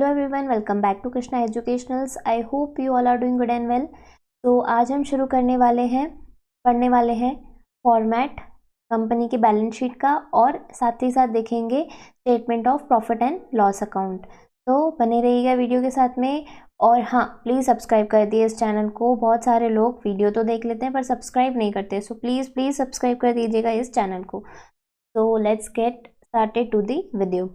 Hello everyone, welcome back to Krishna educationals. I hope you all are doing good and well. तो आज हम शुरू पढ़ने वाले हैं फॉर्मेट कंपनी के बैलेंस शीट का, और साथ ही साथ देखेंगे statement of profit and loss account. तो बने रहिएगा वीडियो के साथ में। और हाँ, प्लीज़ सब्सक्राइब कर दिए इस चैनल को। बहुत सारे लोग वीडियो तो देख लेते हैं पर सब्सक्राइब नहीं करते, सो प्लीज़ सब्सक्राइब कर दीजिएगा इस चैनल को। तो let's get started to the video.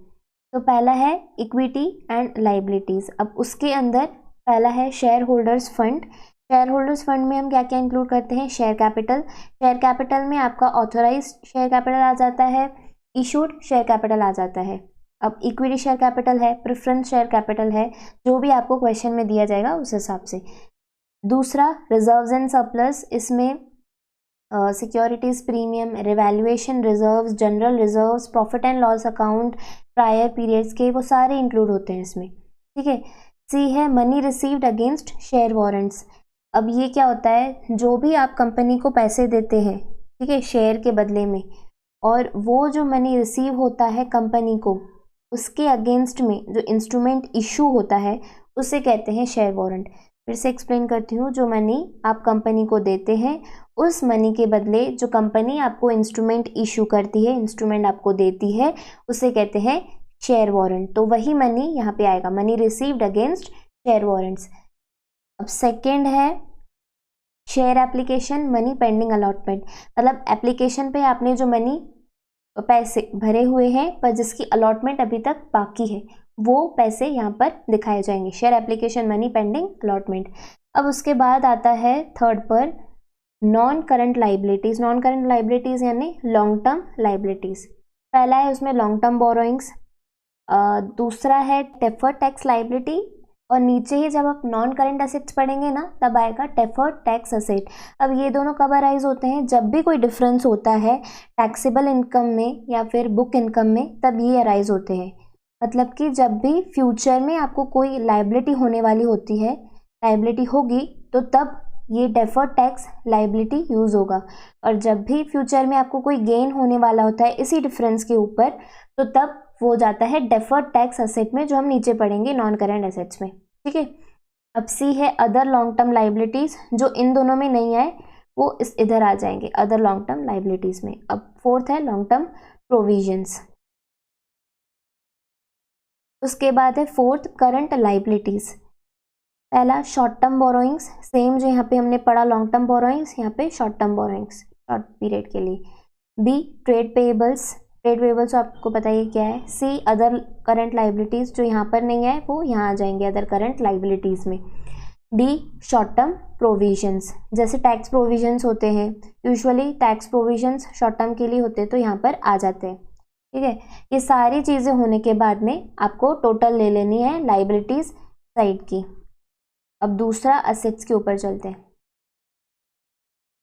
तो पहला है इक्विटी एंड लाइबिलिटीज़। अब उसके अंदर पहला है share holders fund. Share holders fund में हम क्या क्या इंक्लूड करते हैं? Share capital. शेयर कैपिटल में आपका ऑथोराइज्ड शेयर कैपिटल आ जाता है, इशूड शेयर कैपिटल आ जाता है। अब इक्विटी शेयर कैपिटल है, प्रेफरेंस शेयर कैपिटल है, जो भी आपको क्वेश्चन में दिया जाएगा उस हिसाब से। दूसरा रिजर्व्स एंड सरप्लस, इसमें securities premium, revaluation reserves, general reserves, profit and loss account, prior periods के, वो सारे इंक्लूड होते हैं इसमें। ठीक है। सी है money received against share warrants. अब ये क्या होता है? जो भी आप कंपनी को पैसे देते हैं, ठीक है, शेयर के बदले में, और वो जो मनी रिसीव होता है कंपनी को, उसके अगेंस्ट में जो इंस्ट्रूमेंट इशू होता है उसे कहते हैं शेयर वारंट। फिर से एक्सप्लेन करती हूँ। जो मनी आप कंपनी को देते हैं, उस मनी के बदले जो कंपनी आपको इंस्ट्रूमेंट इशू करती है, इंस्ट्रूमेंट आपको देती है, उसे कहते हैं शेयर वारंट। तो वही मनी यहाँ पे आएगा, money received against share warrants. अब सेकेंड है share application, money pending allotment. मतलब एप्लीकेशन पे आपने जो मनी पैसे भरे हुए हैं पर जिसकी अलॉटमेंट अभी तक बाकी है, वो पैसे यहाँ पर दिखाए जाएंगे। Share application, money pending allotment. अब उसके बाद आता है थर्ड पर non current liabilities. Non current liabilities यानी लॉन्ग टर्म लाइबिलिटीज़। पहला है उसमें लॉन्ग टर्म बोरोइंग्स, दूसरा है डेफर्ड टैक्स लाइबिलिटी, और नीचे ही जब आप नॉन करंट असेट्स पढ़ेंगे ना, तब आएगा डेफर्ड टैक्स असेट। अब ये दोनों कब अराइज होते हैं? जब भी कोई डिफरेंस होता है टैक्सेबल इनकम में या फिर बुक इनकम में, तब ये अराइज होते हैं। मतलब कि जब भी फ्यूचर में आपको कोई लाइबिलिटी होने वाली होती है, लाइबिलिटी होगी, तो तब ये डेफर्ड टैक्स लाइबिलिटी यूज़ होगा। और जब भी फ्यूचर में आपको कोई गेन होने वाला होता है इसी डिफरेंस के ऊपर, तो तब वो जाता है डेफर्ड टैक्स असेट में, जो हम नीचे पढ़ेंगे नॉन करंट एसेट्स में। ठीक है। अब सी है अदर लॉन्ग टर्म लाइबिलिटीज़। जो इन दोनों में नहीं आए वो इधर आ जाएंगे, अदर लॉन्ग टर्म लाइबिलिटीज़ में। अब फोर्थ है लॉन्ग टर्म प्रोविजंस। उसके बाद है फोर्थ करंट लाइबिलिटीज़। पहला शॉर्ट टर्म बोरोइंग्स, सेम जो यहाँ पे हमने पढ़ा लॉन्ग टर्म बोरोइंग्स, यहाँ पे short term borrowings, short period के लिए। B trade payables. Trade payables आपको पता ही क्या है। सी अदर करंट लाइबिलिटीज़, जो यहाँ पर नहीं है वो यहाँ आ जाएंगे अदर करंट लाइबिलिटीज़ में। डी शॉर्ट टर्म प्रोविजंस, जैसे टैक्स प्रोविजंस होते हैं, usually tax provisions short term के लिए होते हैं, तो यहाँ पर आ जाते हैं। ठीक है। ये सारी चीज़ें होने के बाद में आपको टोटल ले लेनी है लाइबिलिटीज़ साइड की। अब दूसरा असेट्स के ऊपर चलते हैं।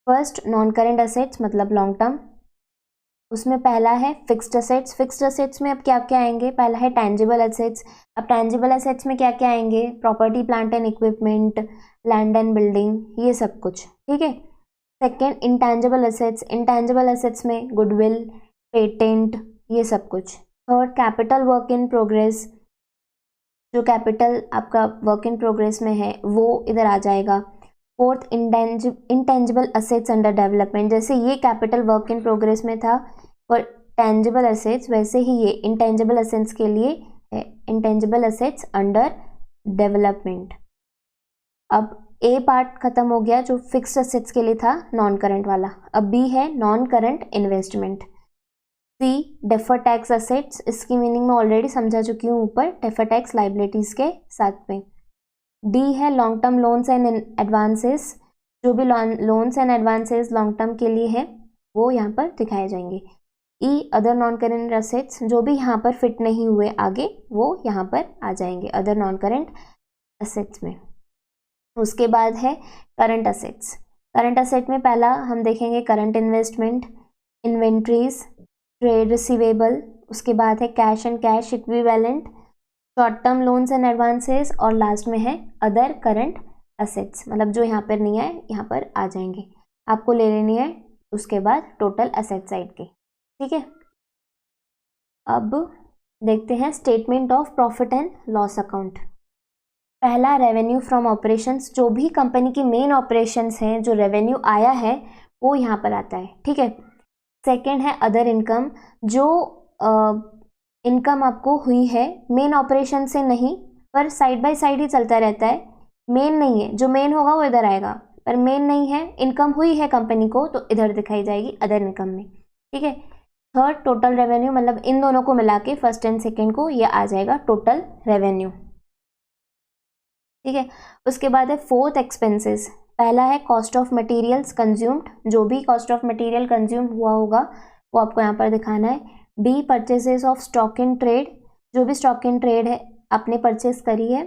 फर्स्ट नॉन करेंट असेट्स मतलब लॉन्ग टर्म। उसमें पहला है फिक्स्ड असेट्स। फिक्स्ड असेट्स में अब क्या क्या आएंगे? पहला है टैंजिबल असेट्स। अब टैंजिबल असेट्स में क्या क्या आएंगे? Property, plant and equipment, land and building, ये सब कुछ। ठीक है। Second intangible assets. Intangible assets में गुडविल, पेटेंट, ये सब कुछ। Third capital work in progress. जो कैपिटल आपका वर्क इन प्रोग्रेस में है वो इधर आ जाएगा। Fourth intangible assets under development. जैसे ये कैपिटल वर्क इन प्रोग्रेस में था और टेंजिबल असेट्स, वैसे ही ये इंटेंजिबल असेट्स के लिए है, इंटेंजिबल असेट्स अंडर डेवलपमेंट। अब ए पार्ट खत्म हो गया जो फिक्स्ड असेट्स के लिए था, नॉन करंट वाला। अब बी है नॉन करंट इन्वेस्टमेंट। सी डेफर टैक्स असेट्स, इसकी मीनिंग मैं ऑलरेडी समझा चुकी हूँ ऊपर, डेफर टैक्स लाइबिलिटीज़ के साथ में। डी है long term loans and advances. जो भी loans and advances long term के लिए है वो यहाँ पर दिखाए जाएंगे। ई अदर नॉन करेंट असेट्स, जो भी यहाँ पर फिट नहीं हुए आगे वो यहाँ पर आ जाएंगे अदर नॉन करेंट असेट्स में। उसके बाद है करंट असेट्स। करंट असेट में पहला हम देखेंगे current investment, inventories, trade receivable. उसके बाद है cash and cash equivalent, short term loans and advances, और लास्ट में है अदर करंट असेट्स। मतलब जो यहाँ पर नहीं है यहाँ पर आ जाएंगे, आपको ले लेनी है उसके बाद टोटल असेट साइड के। ठीक है। अब देखते हैं statement of profit and loss account. पहला रेवेन्यू फ्रॉम ऑपरेशंस, जो भी कंपनी की मेन ऑपरेशंस हैं, जो रेवेन्यू आया है वो यहाँ पर आता है, ठीक है। सेकंड है अदर इनकम, जो इनकम आपको हुई है मेन ऑपरेशन से नहीं, पर साइड बाय साइड ही चलता रहता है, मेन नहीं है, जो मेन होगा वो इधर आएगा, पर मेन नहीं है, इनकम हुई है कंपनी को तो इधर दिखाई जाएगी अदर इनकम में, ठीक है। थर्ड टोटल रेवेन्यू, मतलब इन दोनों को मिला के फर्स्ट एंड सेकेंड को ये आ जाएगा टोटल रेवेन्यू, ठीक है। उसके बाद है फोर्थ एक्सपेंसेस। पहला है कॉस्ट ऑफ मटेरियल्स कंज्यूम्ड, जो भी कॉस्ट ऑफ मटेरियल कंज्यूम हुआ होगा वो आपको यहाँ पर दिखाना है। B purchases of stock in trade, जो भी स्टॉक इन ट्रेड है आपने परचेस करी है,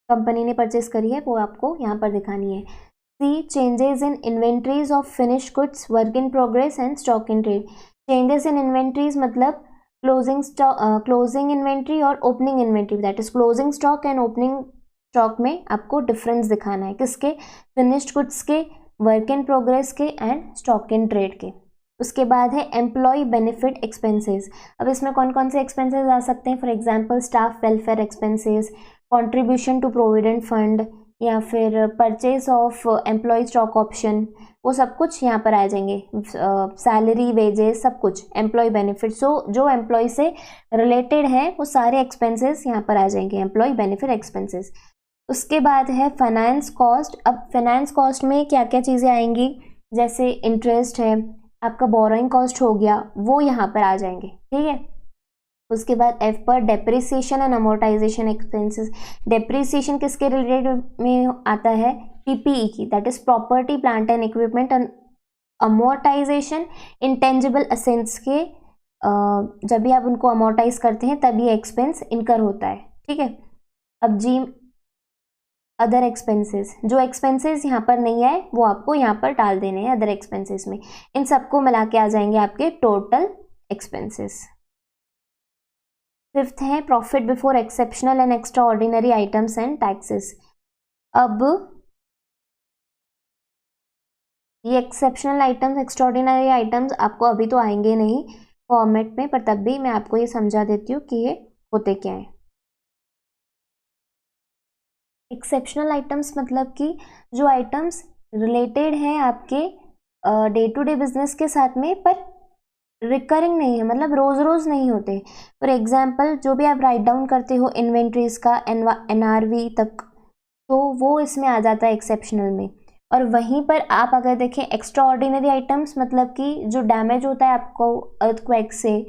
कंपनी ने परचेस करी है, वो आपको यहाँ पर दिखानी है। C changes in inventories of finish goods, work in progress and stock in trade. Changes in inventories मतलब क्लोजिंग इन्वेंट्री और opening inventory, that is closing stock and opening stock में आपको डिफरेंस दिखाना है, किसके, फिनिश्ड गुड्स के, work in progress के and stock in trade के। उसके बाद है एम्प्लॉय बेनिफिट एक्सपेंसेस। अब इसमें कौन कौन से एक्सपेंसेस आ सकते हैं, for example staff welfare expenses, contribution to provident fund, या फिर purchase of employee stock option, वो सब कुछ यहाँ पर आ जाएंगे, सैलरी वेजेस सब कुछ, एम्प्लॉय बेनिफिट, सो जो एम्प्लॉय से रिलेटेड है वो सारे एक्सपेंसेस यहाँ पर आ जाएंगे, एम्प्लॉय बेनिफिट एक्सपेंसेस। उसके बाद है फाइनेंस कॉस्ट। अब फाइनेंस कॉस्ट में क्या क्या चीज़ें आएंगी, जैसे इंटरेस्ट है, आपका बोरोइंग कॉस्ट हो गया, वो यहाँ पर आ जाएंगे, ठीक है। उसके बाद एफ पर depreciation and amortisation expenses. Depreciation किसके रिलेटेड में आता है, पीपीई की, that is property plant and equipment, and amortisation intangible assets के, जब भी आप उनको अमोर्टाइज करते हैं तब ये एक्सपेंस इनकर होता है, ठीक है। अब जी अदर एक्सपेंसेस, जो एक्सपेंसेस यहाँ पर नहीं आए वो आपको यहाँ पर डाल देने हैं अदर एक्सपेंसेस में, इन सबको मिला के आ जाएंगे आपके टोटल एक्सपेंसेस। फिफ्थ है profit before exceptional and extra ordinary items and taxes. अब ये exceptional items, extra ordinary items आपको अभी तो आएंगे नहीं फॉर्मेट में, पर तब भी मैं आपको ये समझा देती हूँ कि ये होते क्या है। एक्सेप्शनल आइटम्स मतलब कि जो आइटम्स रिलेटेड हैं आपके डे टू डे बिजनेस के साथ में, पर रिकरिंग नहीं है, मतलब रोज रोज नहीं होते। फॉर एग्जाम्पल जो भी आप राइट डाउन करते हो इन्वेंट्रीज का एनआरवी तक, तो वो इसमें आ जाता है एक्सेप्शनल में। और वहीं पर आप अगर देखें एक्स्ट्रा ऑर्डिनरी आइटम्स, मतलब कि जो डैमेज होता है आपको अर्थक्वेक से,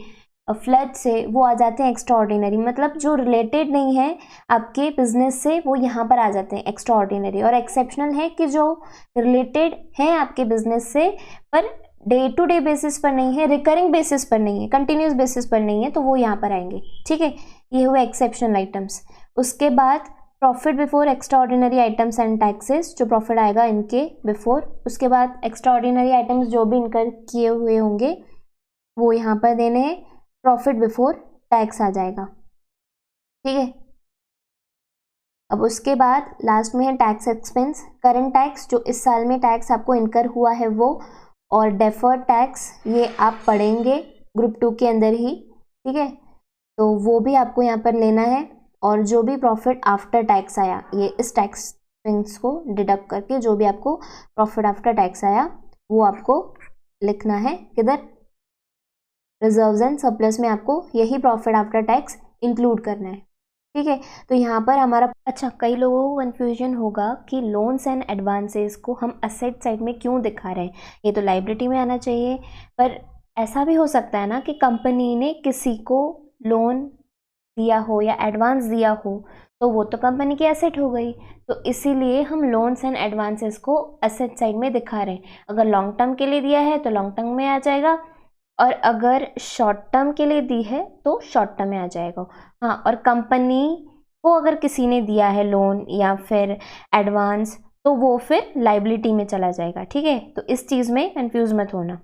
फ्लड से, वो आ जाते हैं एक्स्ट्रा ऑर्डिनरी, मतलब जो रिलेटेड नहीं है आपके बिजनेस से वो यहाँ पर आ जाते हैं एक्स्ट्रा ऑर्डिनरी। और एक्सेप्शनल है कि जो रिलेटेड है आपके बिजनेस से per day to day basis पर नहीं है, रिकरिंग बेसिस पर नहीं है, कंटिन्यूस बेसिस पर नहीं है, तो वो यहाँ पर आएंगे, ठीक है। ये हुए एक्सेप्शनल आइटम्स। उसके बाद profit before extra ordinary items and taxes, जो प्रॉफिट आएगा इनके बिफोर। उसके बाद एक्स्ट्रा ऑर्डिनरी आइटम्स जो भी इनकर किए हुए होंगे वो यहाँ पर देने हैं, प्रॉफिट बिफोर टैक्स आ जाएगा, ठीक है। अब उसके बाद लास्ट में है टैक्स एक्सपेंस, करंट टैक्स, जो इस साल में टैक्स आपको इनकर हुआ है वो, और डेफर्ड टैक्स ये आप पढ़ेंगे ग्रुप 2 के अंदर ही, ठीक है, तो वो भी आपको यहाँ पर लेना है। और जो भी प्रॉफिट आफ्टर टैक्स आया, ये इस टैक्स थिंग्स को डिडक्ट करके जो भी आपको प्रॉफिट आफ्टर टैक्स आया वो आपको लिखना है किधर, रिजर्व्स एंड सरप्लस में आपको यही प्रॉफिट आफ्टर टैक्स इंक्लूड करना है, ठीक है। तो यहाँ पर हमारा, अच्छा कई लोगों को कन्फ्यूजन होगा कि लोन्स एंड एडवांसेस को हम असेट साइड में क्यों दिखा रहे हैं, ये तो लायबिलिटी में आना चाहिए। पर ऐसा भी हो सकता है ना कि कंपनी ने किसी को लोन दिया हो या एडवांस दिया हो, तो वो तो कंपनी की एसेट हो गई, तो इसीलिए हम लोन्स एंड एडवांसेस को एसेट साइड में दिखा रहे हैं। अगर लॉन्ग टर्म के लिए दिया है तो लॉन्ग टर्म में आ जाएगा, और अगर शॉर्ट टर्म के लिए दी है तो शॉर्ट टर्म में आ जाएगा। हाँ, और कंपनी को अगर किसी ने दिया है लोन या फिर एडवांस, तो वो फिर लाइबिलिटी में चला जाएगा, ठीक है। तो इस चीज़ में कंफ्यूज मत होना।